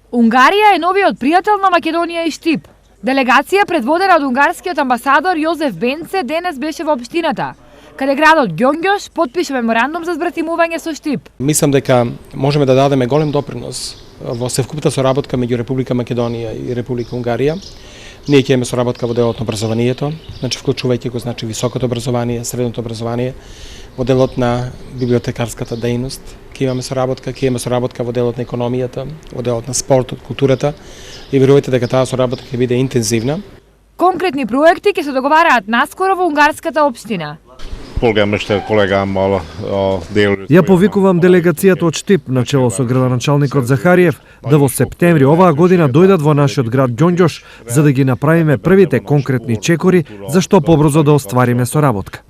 Унгарија е новиот пријател на Македонија и Штип. Делегација предводена од унгарскиот амбасадор Јозеф Бенце денес беше во општината, каде градот Ѓонгјош потпиша меморандум за збратимување со Штип. Мислам дека можеме да дадеме голем допринос во севкупната соработка меѓу Република Македонија и Република Унгарија. Ние ќе имаме соработка во делот на образованието, значи вклучувајќи го високото образование, средното образование, во делот на библиотекарската дејност. Ќе имаме соработка во делот на економијата, во делот на спортот, културата и верувајте дека таа соработка ќе биде интензивна. Конкретни проекти ќе се договараат наскоро во унгарската општина. Ја повикувам делегацијата од Штип, начело со градоначалникот Захариев, да во септември оваа година дојдат во нашиот град Ѓонгјош, за да ги направиме првите конкретни чекори за што побрзо да оствариме соработка.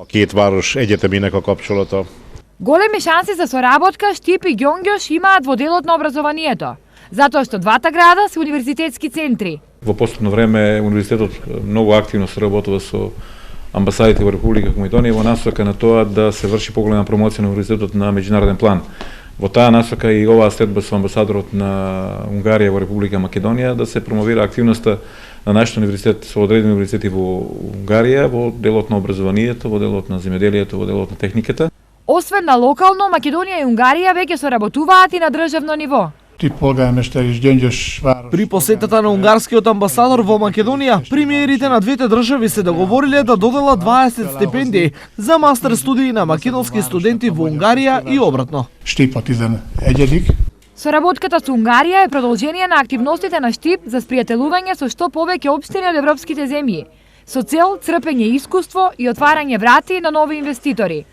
Големи шанси за соработка Штип и Ѓонгјош имаат во делот на образованието, затоа што двата града се универзитетски центри. Во последно време универзитетот многу активно соработува со амбасадите во Република Македонија во насока на тоа да се врши поголема промоција на универзитетот на меѓународен план. Во таа насока и оваа следба со амбасадорот на Унгарија во Република Македонија да се промовира активноста на нашиот универзитет со одредени универзитети во Унгарија во делот на образованието, во делот на земјоделието, во делот на техниката. Освен на локално, Македонија и Унгарија веќе соработуваат и на државно ниво. При посетата на унгарскиот амбасадор во Македонија, премиерите на двете држави се договориле да доделат 20 стипендии за мастер студии на македонски студенти во Унгарија и обратно. Соработката со Унгарија е продолжение на активностите на Штип за спријателување со што повеќе општини од европските земји, со цел црпење искуство и отварање врати на нови инвеститори.